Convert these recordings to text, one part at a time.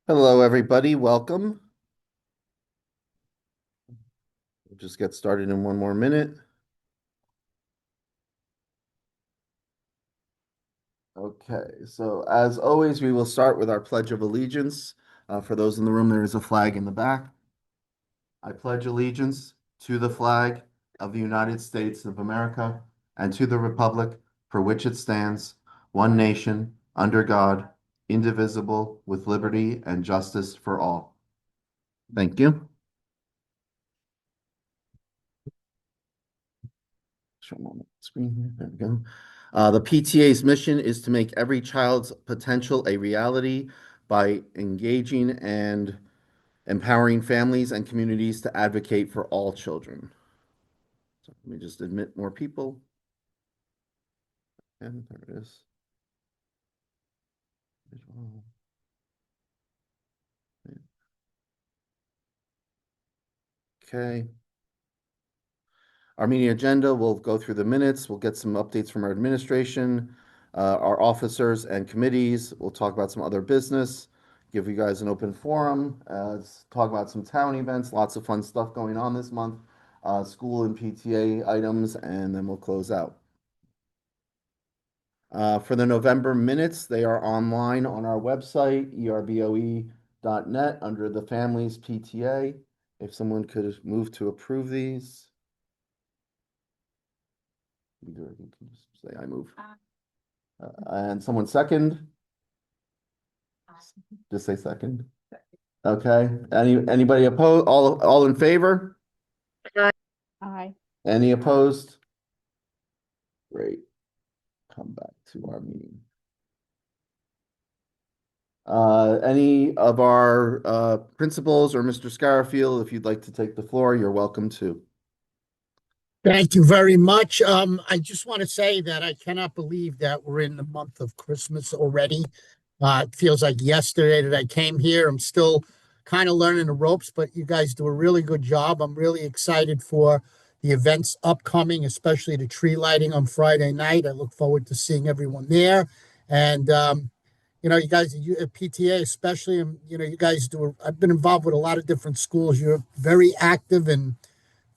Hello, everybody. Welcome. We'll just get started in one more minute. Okay, so as always, we will start with our Pledge of Allegiance. For those in the room, there is a flag in the back. I pledge allegiance to the flag of the United States of America and to the republic for which it stands, one nation, under God, indivisible, with liberty and justice for all. Thank you. Show them on the screen here. There we go. The PTA's mission is to make every child's potential a reality by engaging and empowering families and communities to advocate for all children. So let me just admit more people. And there it is. Okay. Our meeting agenda, we'll go through the minutes. We'll get some updates from our administration, our officers and committees. We'll talk about some other business, give you guys an open forum, talk about some town events, lots of fun stuff going on this month, school and PTA items, and then we'll close out. For the November minutes, they are online on our website, erboe.net, under the Families PTA. If someone could move to approve these. Either you can just say I move. And someone second? Just say second. Okay. Anybody opposed? All in favor? Aye. Any opposed? Great. Come back to our meeting. Any of our principals or Mr. Scarafield, if you'd like to take the floor, you're welcome to. Thank you very much. I just want to say that I cannot believe that we're in the month of Christmas already. It feels like yesterday that I came here. I'm still kind of learning the ropes, but you guys do a really good job. I'm really excited for the events upcoming, especially the tree lighting on Friday night. I look forward to seeing everyone there. And, you guys at PTA especially, you guys I've been involved with a lot of different schools. You're very active and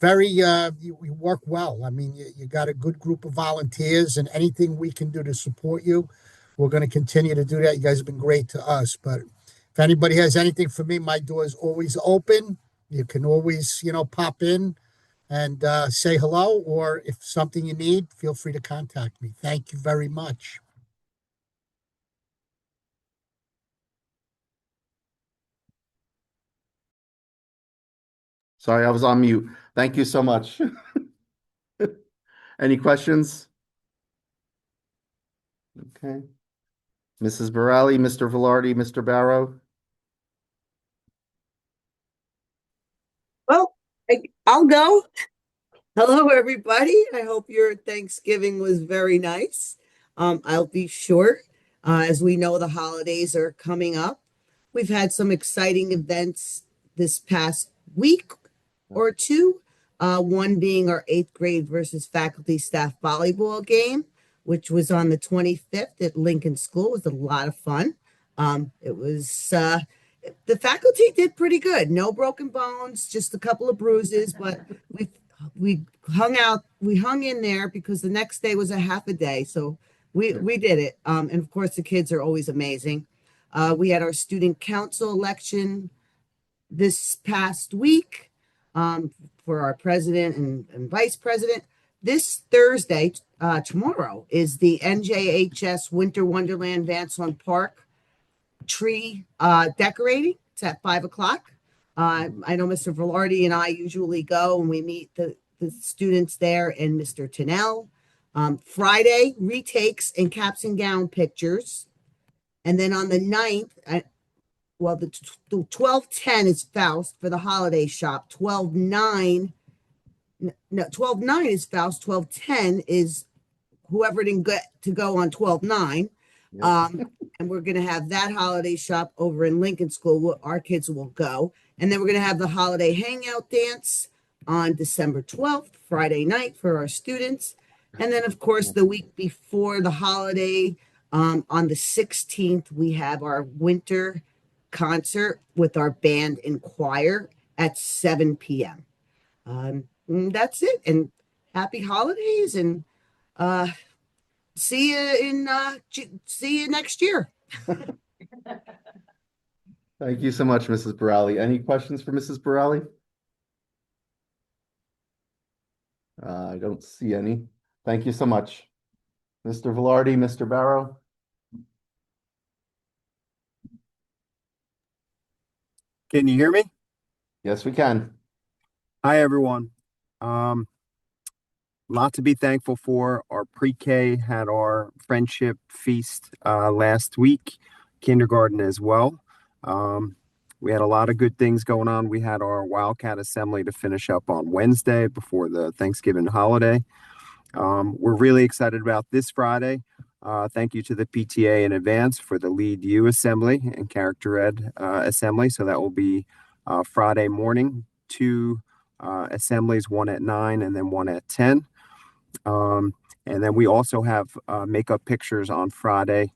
very you work well. I mean, you got a good group of volunteers, and anything we can do to support you, we're going to continue to do that. You guys have been great to us. But if anybody has anything for me, my door is always open. You can always, pop in and say hello, or if something you need, feel free to contact me. Thank you very much. Sorry, I was on mute. Thank you so much. Any questions? Okay. Mrs. Borelli, Mr. Velarde, Mr. Barrow? Well, I'll go. Hello, everybody. I hope your Thanksgiving was very nice. I'll be short. As we know, the holidays are coming up. We've had some exciting events this past week or two. One being our eighth grade versus faculty staff volleyball game, which was on the 25th at Lincoln School. It was a lot of fun. It was the faculty did pretty good. No broken bones, just a couple of bruises, but we hung in there because the next day was a half a day. So we did it. And of course the kids are always amazing. We had our student council election this past week for our president and vice president. This Thursday, tomorrow, is the NJHS Winter Wonderland Vanson Park tree decorating. It's at 5:00. I know Mr. Velarde and I usually go and we meet the students there and Mr. Tennell. Friday, retakes and caps and gown pictures. And then on the 9th, the 12:10 is Faust for the holiday shop. 12:09 is Faust. 12:10 is whoever didn't get to go on 12:09. And we're going to have that holiday shop over in Lincoln School. Our kids will go. And then we're going to have the holiday hangout dance on December 12th, Friday night for our students. And then, of course, the week before the holiday, on the 16th, we have our winter concert with our band and choir at 7 p.m. That's it. And happy holidays, and uh, see you next year. Thank you so much, Mrs. Borelli. Any questions for Mrs. Borelli? I don't see any. Thank you so much. Mr. Velarde, Mr. Barrow? Can you hear me? Yes, we can. Hi, everyone. Um, Lot to be thankful for. Our pre-K had our friendship feast last week, kindergarten as well. We had a lot of good things going on. We had our Wildcat Assembly to finish up on Wednesday before the Thanksgiving holiday. We're really excited about this Friday. Thank you to the PTA in advance for the Lead You Assembly and Character Ed Assembly. So that will be Friday morning, two assemblies, one at 9 and then one at 10. And then we also have makeup pictures on Friday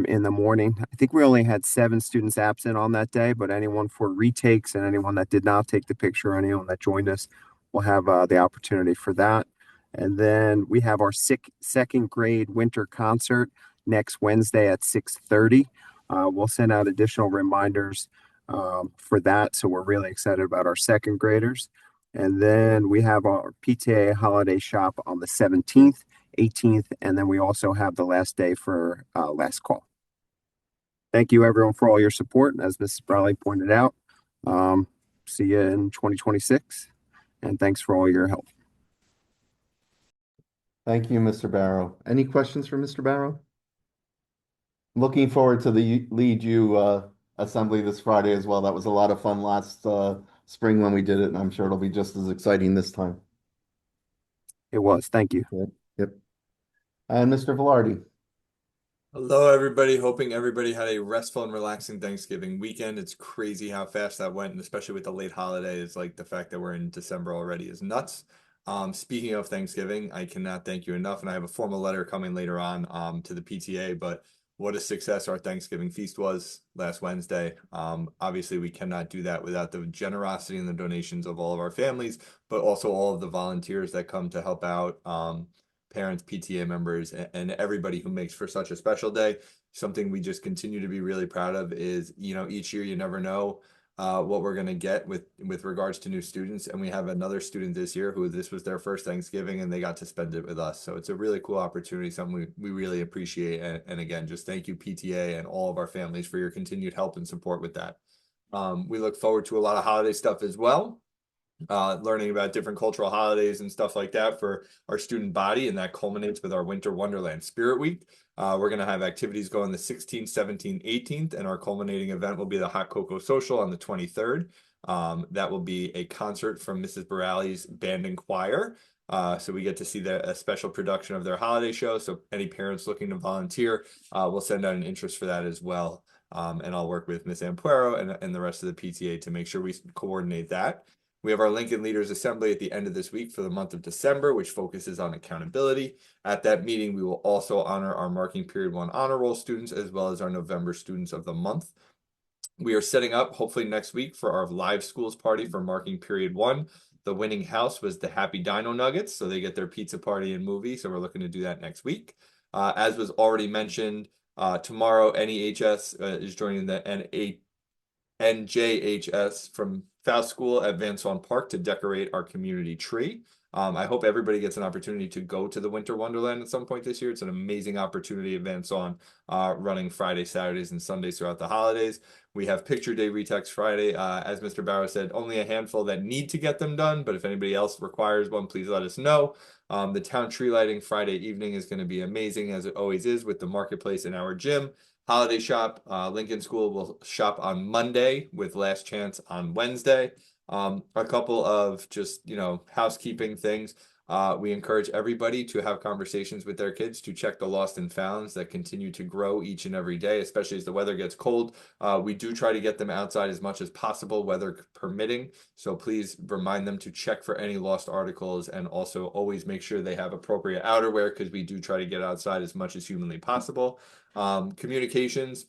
in the morning. I think we only had 7 students absent on that day, but anyone for retakes and anyone that did not take the picture, anyone that joined us, will have the opportunity for that. And then we have our second grade winter concert next Wednesday at 6:30. We'll send out additional reminders for that. So we're really excited about our second graders. And then we have our PTA holiday shop on the 17th, 18th, and then we also have the last day for last call. Thank you, everyone, for all your support. As Mrs. Bradley pointed out, see you in 2026, and thanks for all your help. Thank you, Mr. Barrow. Any questions for Mr. Barrow? Looking forward to the Lead You assembly this Friday as well. That was a lot of fun last spring when we did it, and I'm sure it'll be just as exciting this time. It was. Thank you. Yep. And Mr. Velarde. Hello, everybody. Hoping everybody had a restful and relaxing Thanksgiving weekend. It's crazy how fast that went, and especially with the late holidays, like the fact that we're in December already is nuts. Speaking of Thanksgiving, I cannot thank you enough, and I have a formal letter coming later on to the PTA, but what a success our Thanksgiving feast was last Wednesday. Obviously, we cannot do that without the generosity and the donations of all of our families, but also all of the volunteers that come to help out. Parents, PTA members, and everybody who makes for such a special day. Something we just continue to be really proud of is, each year you never know what we're going to get with regards to new students. And we have another student this year who this was their first Thanksgiving and they got to spend it with us. So it's a really cool opportunity, something we really appreciate. And again, just thank you, PTA, and all of our families for your continued help and support with that. We look forward to a lot of holiday stuff as well. Learning about different cultural holidays and stuff like that for our student body, and that culminates with our Winter Wonderland Spirit Week. We're going to have activities going the 16th, 17th, 18th, and our culminating event will be the Hot Cocoa Social on the 23rd. That will be a concert from Mrs. Borelli's band and choir. So we get to see a special production of their holiday show. So any parents looking to volunteer, we'll send out an interest for that as well. And I'll work with Ms. Ampuero and the rest of the PTA to make sure we coordinate that. We have our Lincoln Leaders Assembly at the end of this week for the month of December, which focuses on accountability. At that meeting, we will also honor our Marking Period 1 Honor Roll students, as well as our November students of the month. We are setting up, hopefully next week, for our live schools party for Marking Period 1. The winning house was the Happy Dino Nuggets, so they get their pizza party and movie, so we're looking to do that next week. As was already mentioned, tomorrow NEHS is joining the NJHS from Faust School at Van Swan Park to decorate our community tree. I hope everybody gets an opportunity to go to the Winter Wonderland at some point this year. It's an amazing opportunity at Van Swan, running Fridays, Saturdays, and Sundays throughout the holidays. We have Picture Day Retext Friday. As Mr. Barrow said, only a handful that need to get them done, but if anybody else requires one, please let us know. The town tree lighting Friday evening is going to be amazing, as it always is, with the marketplace in our gym. Holiday shop, Lincoln School will shop on Monday with Last Chance on Wednesday. A couple of just, housekeeping things. We encourage everybody to have conversations with their kids to check the lost and founds that continue to grow each and every day, especially as the weather gets cold. We do try to get them outside as much as possible, weather permitting. So please remind them to check for any lost articles, and also always make sure they have appropriate outerwear, because we do try to get outside as much as humanly possible. Communications.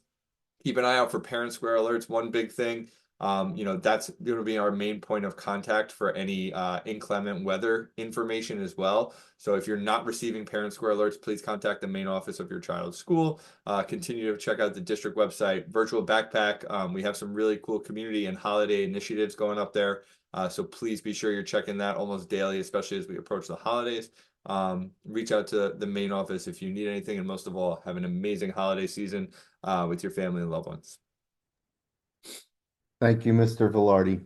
Keep an eye out for Parent Square alerts. One big thing, that's going to be our main point of contact for any inclement weather information as well. So if you're not receiving Parent Square alerts, please contact the main office of your child's school. Continue to check out the district website, virtual backpack. We have some really cool community and holiday initiatives going up there. So please be sure you're checking that almost daily, especially as we approach the holidays. Reach out to the main office if you need anything, and most of all, have an amazing holiday season with your family and loved ones. Thank you, Mr. Velarde.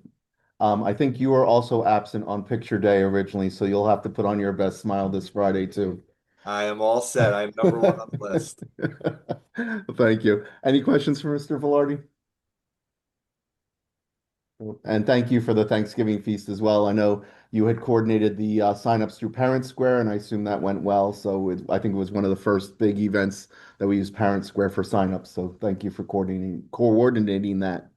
I think you were also absent on picture day originally, so you'll have to put on your best smile this Friday too. I am all set. I am number one on the list. Thank you. Any questions for Mr. Velarde? And thank you for the Thanksgiving feast as well. I know you had coordinated the signups through Parent Square, and I assume that went well. So I think it was one of the first big events that we used Parent Square for signups. So thank you for coordinating that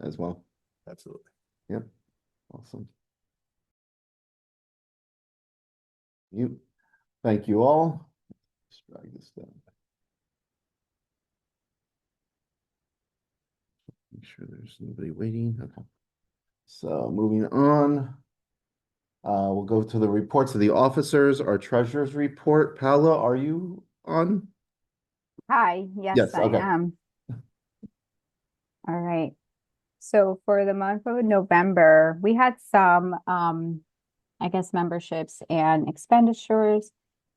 as well. Absolutely. Yep. Awesome. You. Thank you all. Let's drag this down. Make sure there's nobody waiting. Okay. So moving on. We'll go to the reports of the officers, our treasurer's report. Paula, are you on? Hi, yes, Yes, I okay. am. All right. So for the month of November, we had some, I guess, memberships and expenditures.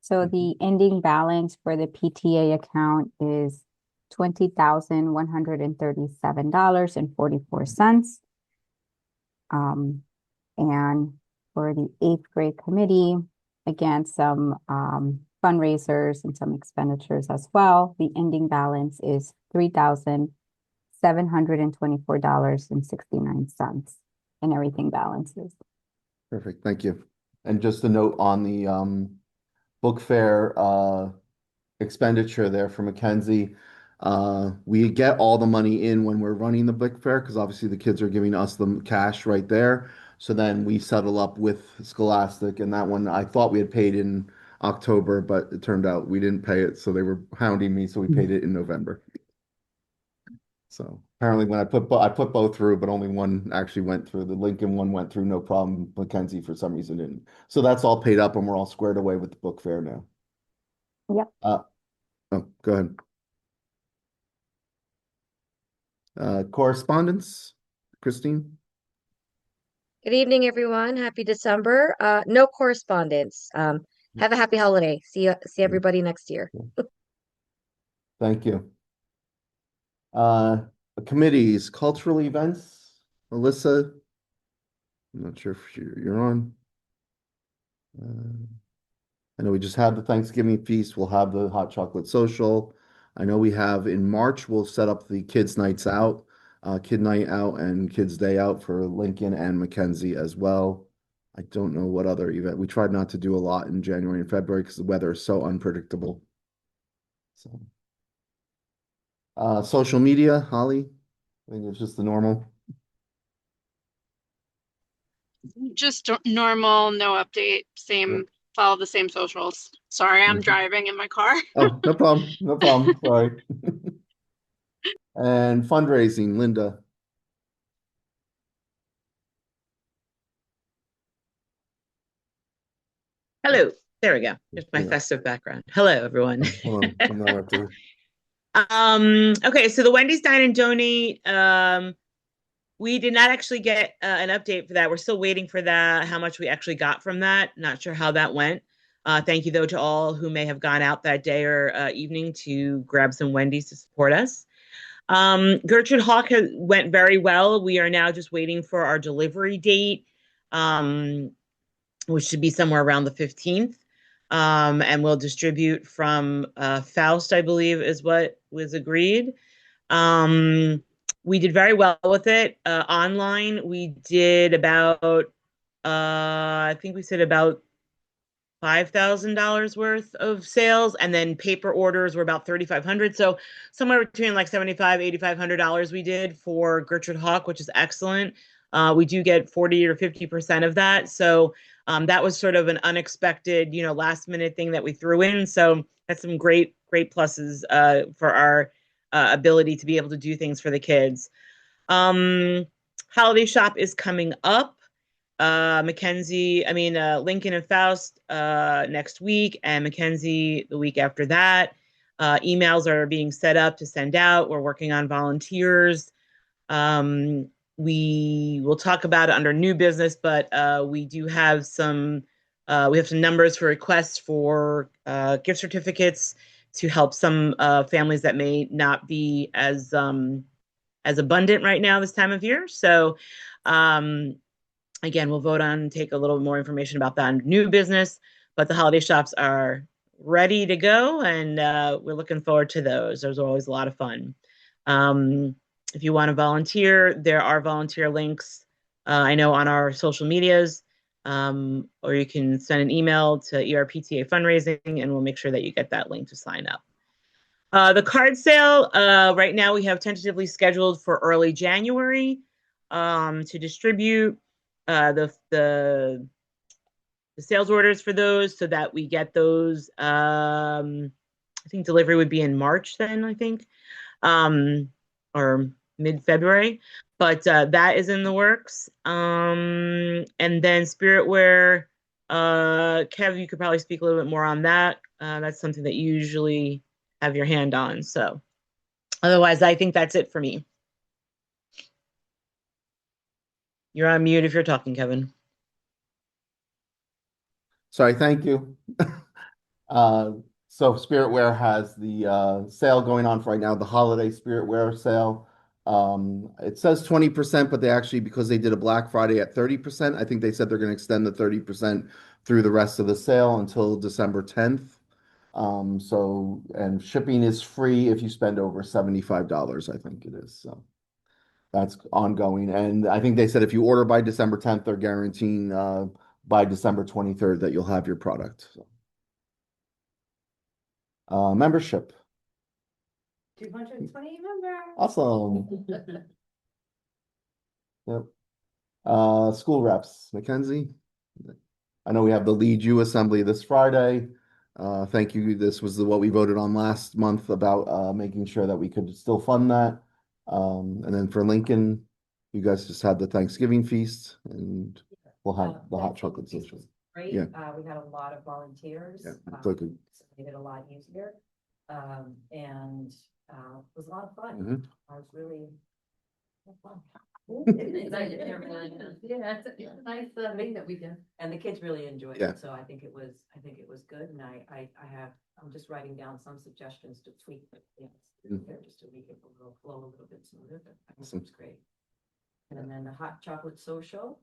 So the ending balance for the PTA account is $20,137.44. And for the eighth grade committee, again, some fundraisers and some expenditures as well. The ending balance is $3,724.69, and everything balances. Perfect, thank you. And just a note on the book fair expenditure there for Mackenzie. We get all the money in when we're running the book fair because obviously the kids are giving us the cash right there. So then we settle up with Scholastic, and that one I thought we had paid in October, but it turned out we didn't pay it, so they were hounding me, so we paid it in November. So apparently when I put both through, but only one actually went through. The Lincoln one went through no problem. Mackenzie for some reason didn't. So that's all paid up and we're all squared away with the book fair now. Yep. Oh, go ahead. Correspondence, Christine? Good evening, everyone. Happy December. No correspondence. Have a happy holiday. See everybody next year. Thank you. Committees, cultural events, Melissa? I'm not sure if you're on. I know we just had the Thanksgiving feast. We'll have the hot chocolate social. I know we have in March, we'll set up the kids' nights out, kid night out and kids' day out for Lincoln and Mackenzie as well. I don't know what other event. We tried not to do a lot in January and February because the weather is so unpredictable. So, social media, Holly. I think it's just the normal. Just normal, no update, follow the same socials. Sorry, I'm Mhm. driving in my car. Oh, no problem. No problem. Sorry. And fundraising, Linda. Hello. There we go. Just my Yeah. festive background. Hello, everyone. Hold on. I'm not up to. Okay, so the Wendy's Dine and Donate, we did not actually get an update for that. We're still waiting for that, how much we actually got from that. Not sure how that went. Thank you, though, to all who may have gone out that day or evening to grab some Wendy's to support us. Gertrude Hawk went very well. We are now just waiting for our delivery date, which should be somewhere around the 15th. And we'll distribute from Faust, I believe, is what was agreed. We did very well with it. Online, we did about, I think we said about $5,000 worth of sales, and then paper orders were about 3,500. So somewhere between like $7,500, $8,500 we did for Gertrude Hawk, which is excellent. We do get 40 or 50% of that. So that was sort of an unexpected, last minute thing that we threw in. So that's some great pluses for our ability to be able to do things for the kids. Holiday shop is coming up. Lincoln and Faust next week, and Mackenzie the week after that. Emails are being set up to send out. We're working on volunteers. We will talk about it under new business, but we do have some numbers for requests for gift certificates to help some families that may not be as abundant right now this time of year. So again, we'll vote on take a little more information about that in new business, but the holiday shops are ready to go, and we're looking forward to those. Those are always a lot of fun. If you want to volunteer, there are volunteer links, I know, on our social medias, or you can send an email to ERPTA Fundraising, and we'll make sure that you get that link to sign up. The card sale, right now we have tentatively scheduled for early January to distribute the sales orders for those so that we get those. I think delivery would be in March then, I think, or mid-February, but that is in the works. And then Spiritware, Kev, you could probably speak a little bit more on that. That's something that you usually have your hand on. So otherwise, I think that's it for me. You're on mute if you're talking, Kevin. Sorry, thank you. So Spiritware has the sale going on for right now, the holiday Spiritware sale. It says 20%, but they actually, because they did a Black Friday at 30%, I think they said they're going to extend the 30% through the rest of the sale until December 10th. And shipping is free if you spend over $75, I think it is. So that's ongoing. And I think they said if you order by December 10th, they're guaranteeing by December 23rd that you'll have your product. So. Membership. 220 members. Awesome. Yep. School reps, Mackenzie. I know we have the Lead You Assembly this Friday. Thank you. This was what we voted on last month about making sure that we could still fund that. And then for Lincoln, you guys just had the Thanksgiving feast, and we'll have the hot chocolate social. Great. Yeah. We had a lot of volunteers. Yeah, So made it a lot easier. And it was a lot of fun. I was really fun. Yeah, it's a nice thing that we did. And the kids really enjoyed it. So I think it was good. And I'm just writing down some suggestions to tweak the dance there just to make it flow a little bit smoother. But I think it was great. And then the hot chocolate social.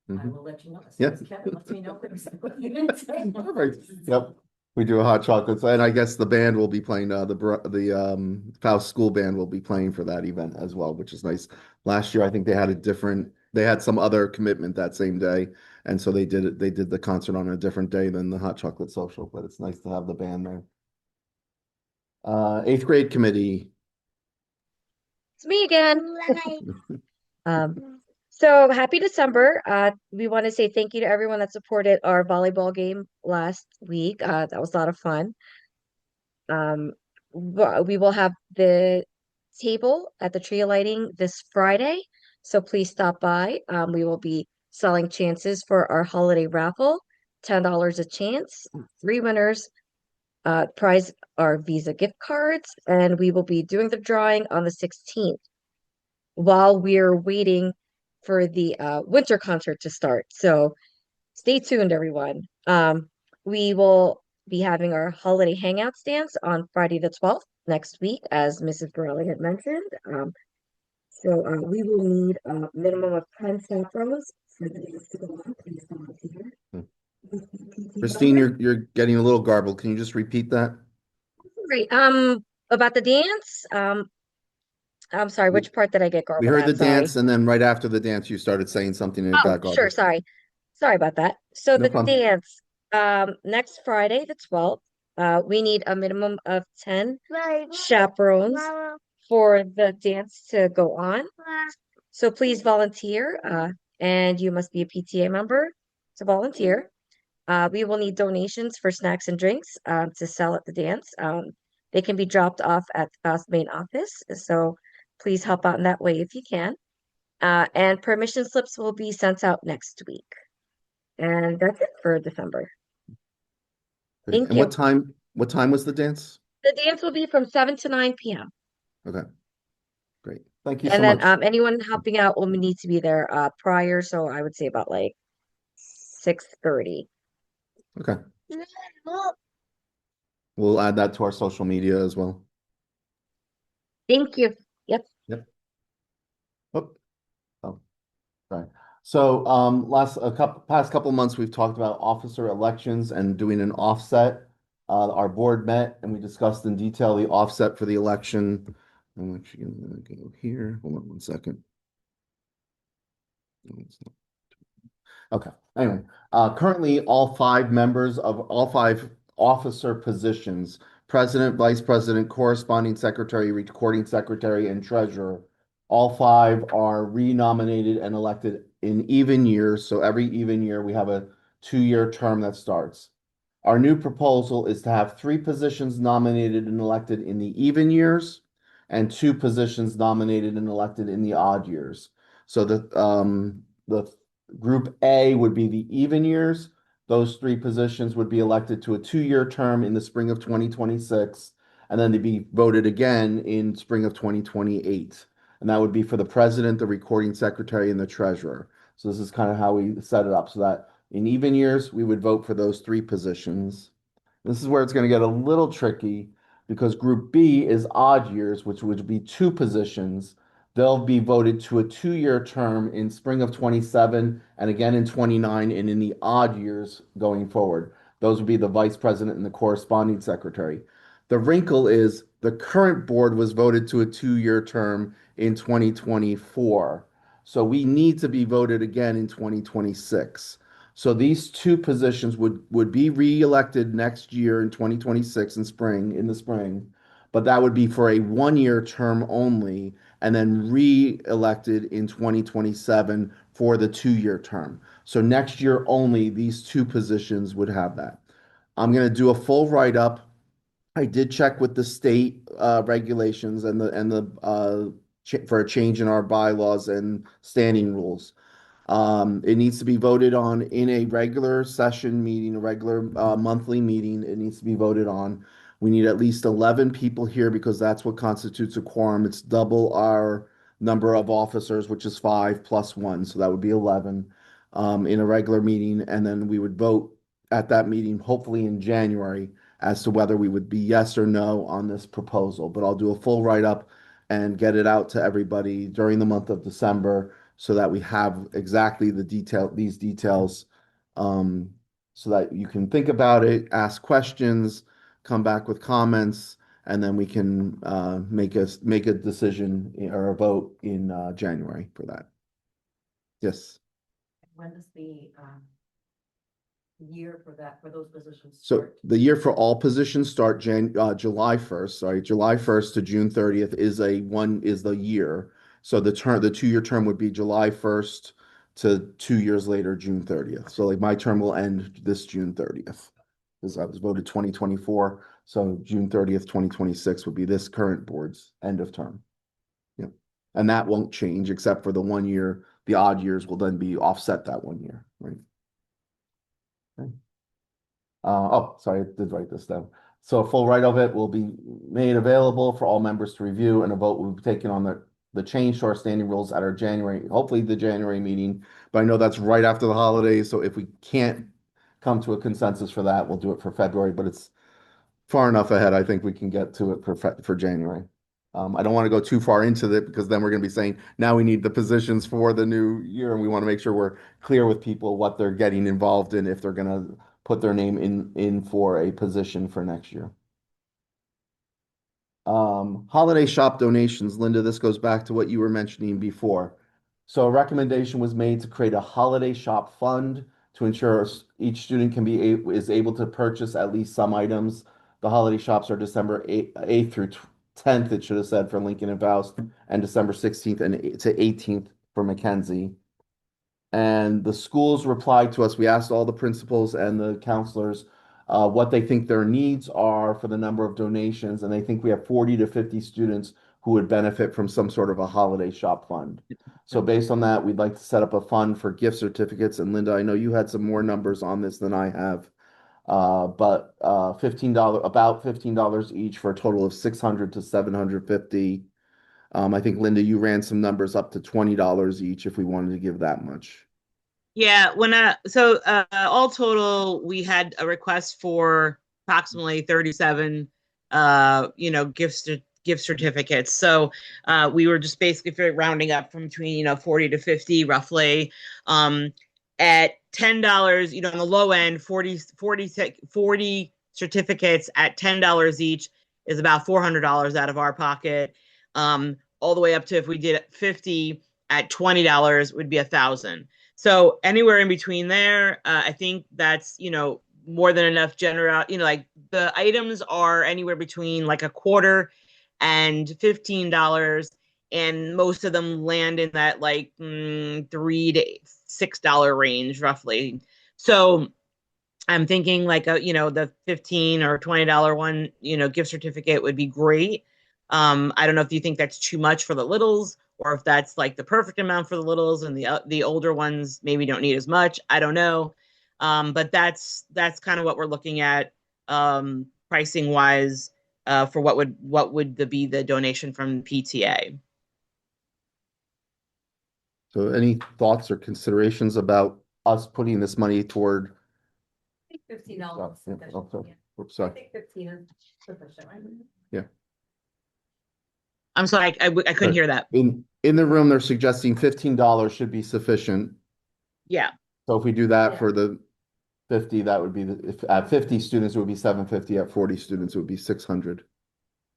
I will let you know. Yep. Kevin lets me know. Perfect. Yep. We do a hot chocolate, and I guess the band will be playing. The Faust School Band will be playing for that event as well, which is nice. Last year, I think they had some other commitment that same day, and so they did the concert on a different day than the hot chocolate social. But it's nice to have the band there. 8th grade committee. It's me again. So happy December. We want to say thank you to everyone that supported our volleyball game last week. That was a lot of fun. We will have the table at the tree lighting this Friday, so please stop by. We will be selling chances for our holiday raffle, $10 a chance, 3 winners. Prize are Visa gift cards, and we will be doing the drawing on the 16th while we're waiting for the winter concert to start. So stay tuned, everyone. We will be having our holiday hangout dance on Friday the 12th next week, as Mrs. Borelli had mentioned. So we will need a minimum of 10 chaperones for the dance to go on. Please volunteer. Christine, you're getting a little garbled. Can you just repeat that? Great. About the dance. I'm sorry, which part did I get garbled We heard at? the Sorry. dance, and then right after the dance, you started saying something and it got garbled. Sure, sorry. Sorry about that. So No the problem. dance, next Friday, the 12th, we need a minimum of 10 chaperones for the dance to go on. So please volunteer, and you must be a PTA member to volunteer. We will need donations for snacks and drinks to sell at the dance. They can be dropped off at the FAUST main office. So please help out in that way if you can. And permission slips will be sent out next week. And that's it for December. Great. Thank And you. what time was the dance? The dance will be from 7 to 9 p.m. Okay, great. Thank you And so then much. anyone helping out will need to be there prior, so I would say about like 6:30. Okay. We'll add that to our social media as well. Thank you. Yep. Yep. Oop. Oh, sorry. So, past couple months, we've talked about officer elections and doing an offset. Our board met and we discussed in detail the offset for the election. I'm actually gonna go here. Hold on one second. No, it's not. Okay. Anyway, currently all five officer positions, president, vice president, corresponding secretary, recording secretary, and treasurer, all five are renominated and elected in even years. So every even year, we have a 2-year term that starts. Our new proposal is to have 3 positions nominated and elected in the even years and 2 positions nominated and elected in the odd years. So the Group A would be the even years. Those 3 positions would be elected to a 2-year term in the spring of 2026, and then to be voted again in spring of 2028. And that would be for the president, the recording secretary, and the treasurer. So this is kind of how we set it up so that in even years, we would vote for those 3 positions. This is where it's going to get a little tricky because Group B is odd years, which would be 2 positions. They'll be voted to a 2-year term in spring of 27 and again in 29 and in the odd years going forward. Those would be the vice president and the corresponding secretary. The wrinkle is the current board was voted to a 2-year term in 2024. So we need to be voted again in 2026. So these 2 positions would be re-elected next year in 2026 in the spring, but that would be for a 1-year term only, and then re-elected in 2027 for the 2-year term. So next year only, these 2 positions would have that. I'm going to do a full write-up. I did check with the state regulations and for a change in our bylaws and standing rules. It needs to be voted on in a regular session meeting, a regular monthly meeting. It needs to be voted on. We need at least 11 people here because that's what constitutes a quorum. It's double our number of officers, which is 5 plus 1. So that would be 11 in a regular meeting. And then we would vote at that meeting, hopefully in January, as to whether we would be yes or no on this proposal. But I'll do a full write-up and get it out to everybody during the month of December so that we have exactly these details, so that you can think about it, ask questions, come back with comments, and then we can make a decision or a vote in January for that. Yes. When does the year for those positions So start? the year for all positions start July 1st. Sorry, July 1st to June 30th is the year. So the 2-year term would be July 1st to 2 years later, June 30th. So like my term will end this June 30th because I was voted 2024. So June 30th, 2026 would be this current board's end of term. Yeah. And that won't change except for the 1 year. The odd years will then be offset that 1 year, right? Okay. Oh, sorry, I did write this down. So a full write of it will be made available for all members to review, and a vote will be taken on the change to our standing rules at our hopefully the January meeting. But I know that's right after the holidays, so if we can't come to a consensus for that, we'll do it for February, but it's far enough ahead, I think we can get to it for January. I don't want to go too far into it because then we're going to be saying, now we need the positions for the new year, and we want to make sure we're clear with people what they're getting involved in if they're going to put their name in for a position for next year. Holiday shop donations. Linda, this goes back to what you were mentioning before. So a recommendation was made to create a holiday shop fund to ensure each student is able to purchase at least some items. The holiday shops are December 8th through 10th, it should have said, for Lincoln and Faust, and December 16th to 18th for Mackenzie. And the schools replied to us. We asked all the principals and the counselors what they think their needs are for the number of donations, and they think we have 40 to 50 students who would benefit from some sort of a holiday shop fund. So based on that, we'd like to set up a fund for gift certificates. And Linda, I know you had some more numbers on this than I have. But $15, about $15 each for a total of 600 to 750. I think Linda, you ran some numbers up to $20 each if we wanted to give that much. Yeah, all total, we had a request for approximately 37 gift certificates. So we were just basically rounding up from between 40 to 50 roughly. At $10, on the low end, 40 certificates at $10 each is about $400 out of our pocket. All the way up to, if we did 50 at $20 would be 1,000. So anywhere in between there, I think that's, more than enough general, like the items are anywhere between like a quarter and $15, and most of them land in that like $3 to $6 range roughly. So I'm thinking like the $15 or $20 one, gift certificate would be great. I don't know if you think that's too much for the littles, or if that's like the perfect amount for the littles, and the older ones maybe don't need as much. I don't know. But that's kind of what we're looking at, pricing wise, for what would be the donation from PTA. So any thoughts or considerations about us putting this money toward? I think $15 is Yeah, sufficient. okay. Yeah. Oops, I sorry. think 15 is sufficient, right? Yeah. I'm sorry, I couldn't hear that. In the room, they're suggesting $15 should be sufficient. Yeah, So if we do that Yeah. for the 50, that would be if at 50 students it would be 750, at 40 students it would be 600.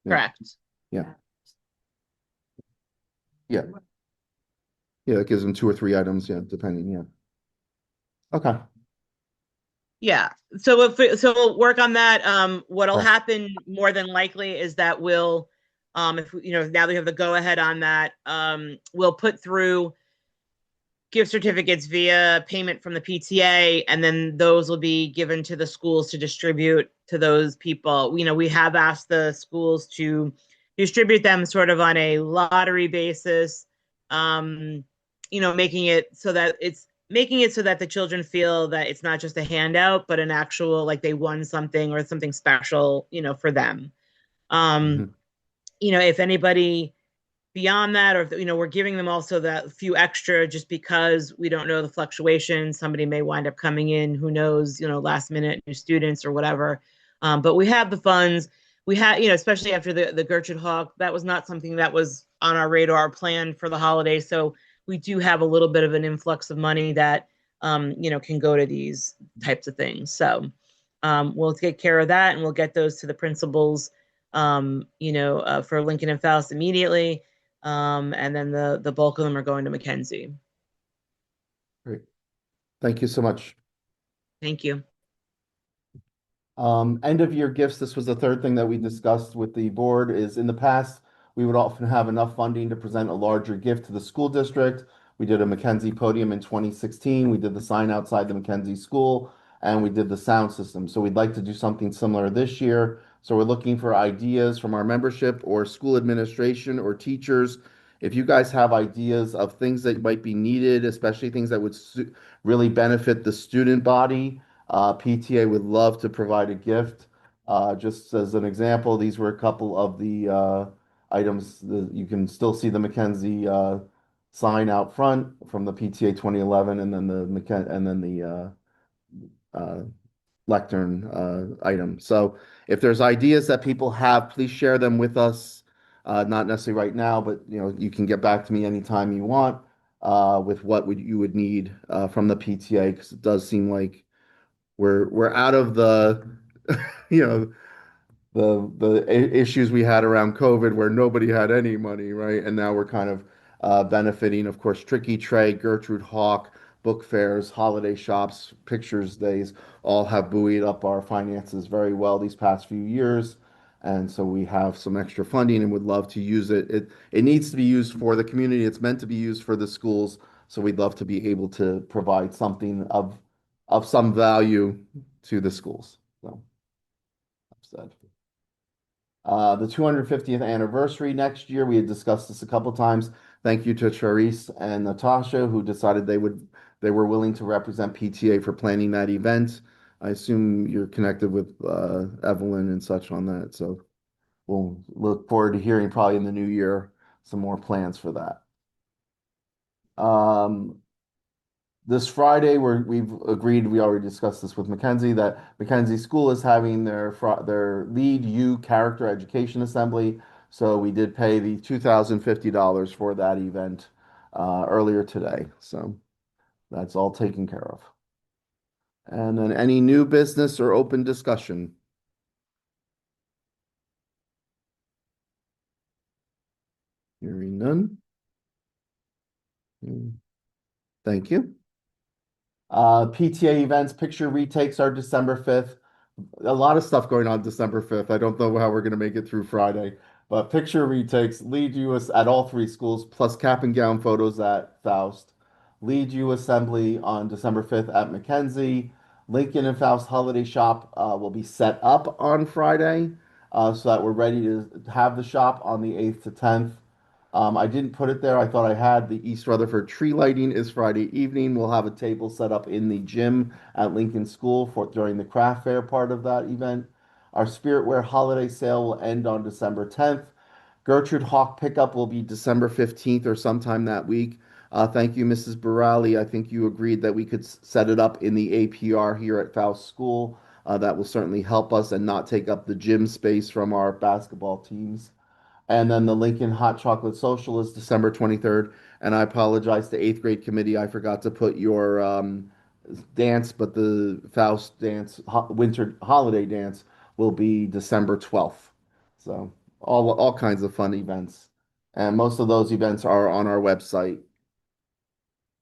Yeah. correct. Yeah. Yeah. Yeah, it gives them 2 or 3 items, yeah, depending, yeah. Okay. Yeah. So we'll work on that. What'll Okay. happen more than likely is that we'll, if now that we have the go ahead on that, we'll put through gift certificates via payment from the PTA, and then those will be given to the schools to distribute to those people. We have asked the schools to distribute them sort of on a lottery basis, making it so that the children feel that it's not just a handout, but an actual, like, they won something or something special, for them. Mhm. If anybody beyond that, or we're giving them also that few extra just because we don't know the fluctuation. Somebody may wind up coming in, who knows, last minute, new students or whatever. But we have the funds. We had, especially after the Gertrude Hawk, that was not something that was on our radar plan for the holiday. So we do have a little bit of an influx of money that can go to these types of things. So we'll take care of that, and we'll get those to the principals, for Lincoln and Faust immediately. And then the bulk of them are going to Mackenzie. Great. Thank you so much. Thank you. End of year gifts. This was the third thing that we discussed with the board. Is in the past, we would often have enough funding to present a larger gift to the school district. We did a Mackenzie podium in 2016. We did the sign outside the Mackenzie school, and we did the sound system. So we'd like to do something similar this year. So we're looking for ideas from our membership or school administration or teachers. If you guys have ideas of things that might be needed, especially things that would really benefit the student body, PTA would love to provide a gift. Just as an example, these were a couple of the items. You can still see the Mackenzie sign out front from the PTA 2011, and then the uh, lectern item. So if there's ideas that people have, please share them with us. Not necessarily right now, but you can get back to me anytime you want with what you would need from the PTA, because it does seem like we're out of the you know the issues we had around COVID where nobody had any money, right? And now we're kind of benefiting. Of course, Tricky Tray, Gertrude Hawk, book fairs, holiday shops, pictures days all have buoyed up our finances very well these past few years. And so we have some extra funding and would love to use it. It needs to be used for the community. It's meant to be used for the schools. So we'd love to be able to provide something of some value to the schools. So, upset. The 250th anniversary next year. We had discussed this a couple times. Thank you to Charisse and Natasha, who decided they were willing to represent PTA for planning that event. I assume you're connected with Evelyn and such on that, so we'll look forward to hearing probably in the new year some more plans for that. This Friday, we've agreed, we already discussed this with Mackenzie, that Mackenzie School is having their Lead You Character Education Assembly. So we did pay the $2,050 for that event earlier today. So that's all taken care of. And then any new business or open discussion? Hearing none. Thank you. PTA events, picture retakes are December 5th. A lot of stuff going on December 5th. I don't know how we're going to make it through Friday, but picture retakes lead you at all three schools, plus cap and gown photos at Faust. Lead you assembly on December 5th at Mackenzie. Lincoln and Faust holiday shop will be set up on Friday so that we're ready to have the shop on the 8th to 10th. I didn't put it there. I thought I had. The East Rutherford tree lighting is Friday evening. We'll have a table set up in the gym at Lincoln School for during the craft fair part of that event. Our Spirit Wear holiday sale will end on December 10th. Gertrude Hawk pickup will be December 15th or sometime that week. Thank you, Mrs. Burali. I think you agreed that we could set it up in the APR here at Faust School. That will certainly help us and not take up the gym space from our basketball teams. And then the Lincoln Hot Chocolate Social is December 23rd. And I apologize to eighth grade committee. I forgot to put your dance, but the Faust dance, winter holiday dance will be December 12th. So all kinds of fun events. And most of those events are on our website.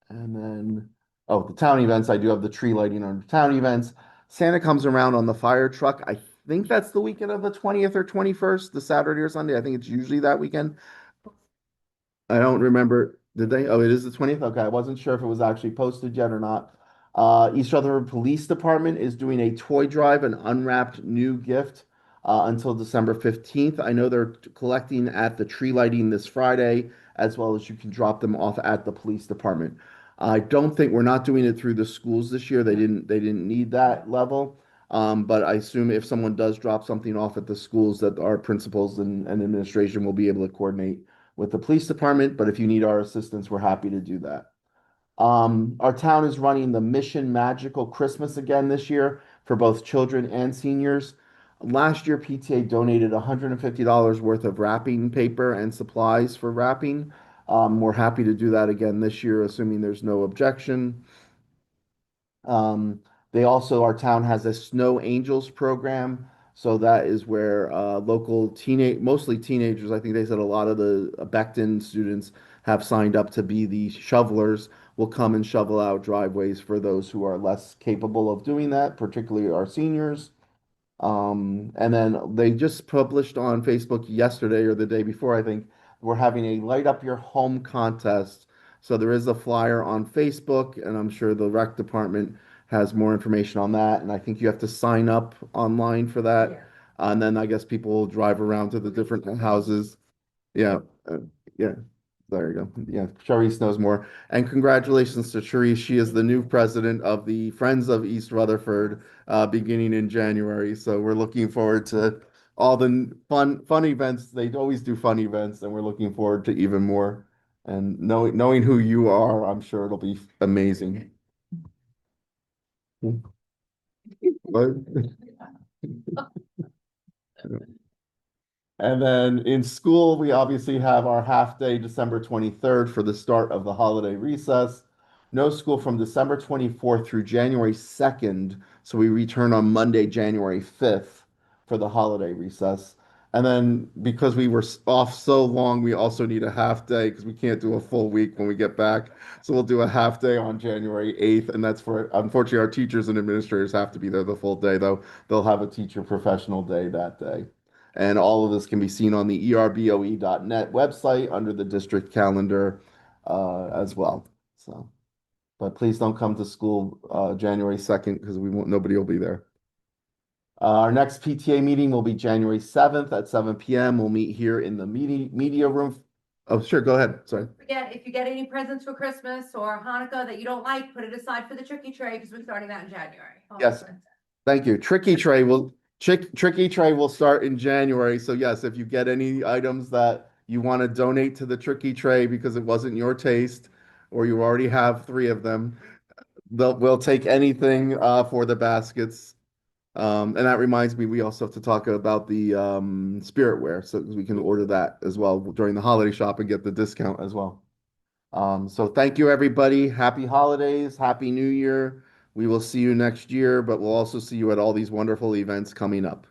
And then, oh, the town events, I do have the tree lighting on the town events. Santa comes around on the fire truck. I think that's the weekend of the 20th or 21st, the Saturday or Sunday. I think it's usually that weekend. I don't remember. Did they? Oh, it is the 20th? Okay. I wasn't sure if it was actually posted yet or not. East Rutherford Police Department is doing a toy drive, an unwrapped new gift until December 15th. I know they're collecting at the tree lighting this Friday, as well as you can drop them off at the police department. I don't think we're not doing it through the schools this year. They didn't need that level. But I assume if someone does drop something off at the schools, that our principals and administration will be able to coordinate with the police department, but if you need our assistance, we're happy to do that. Our town is running the Mission Magical Christmas again this year for both children and seniors. Last year, PTA donated $150 worth of wrapping paper and supplies for wrapping. We're happy to do that again this year, assuming there's no objection. Um, our town has a Snow Angels program. So that is where mostly teenagers, I think they said a lot of the Becton students have signed up to be the shovelers, will come and shovel out driveways for those who are less capable of doing that, particularly our seniors. And then they just published on Facebook yesterday or the day before, I think, we're having a Light Up Your Home contest. So there is a flyer on Facebook, and I'm sure the rec department has more information on that. And I think you have to sign up online for that. Yeah. And then I guess people will drive around to the different houses. Yeah, yeah. There you go. Yeah, Charisse knows more. And congratulations to Charisse. She is the new president of the Friends of East Rutherford, beginning in January. So we're looking forward to all the fun events. They always do fun events, and we're looking forward to even more. And knowing who you are, I'm sure it'll be amazing. What? And then in school, we obviously have our half day December 23rd for the start of the holiday recess. No school from December 24th through January 2nd. So we return on Monday, January 5th for the holiday recess. And then because we were off so long, we also need a half day because we can't do a full week when we get back. So we'll do a half day on January 8th. And that's for, unfortunately, our teachers and administrators have to be there the full day, though. They'll have a teacher professional day that day. And all of this can be seen on the erboe.net website under the district calendar as well. So, but please don't come to school January 2nd because nobody will be there. Our next PTA meeting will be January 7th at 7 p.m. We'll meet here in the media room. Oh, sure, go ahead. Sorry. Forget, if you get any presents for Christmas or Hanukkah that you don't like, put it aside for the turkey tray because we're starting that in January. Yes. Thank you. Tricky Tray will start in January. So yes, if you get any items that you want to donate to the Tricky Tray because it wasn't your taste, or you already have three of them, we'll take anything for the baskets. And that reminds me, we also have to talk about the spiritware, so we can order that as well during the holiday shop and get the discount as well. So thank you, everybody. Happy holidays, happy New Year. We will see you next year, but we'll also see you at all these wonderful events coming up.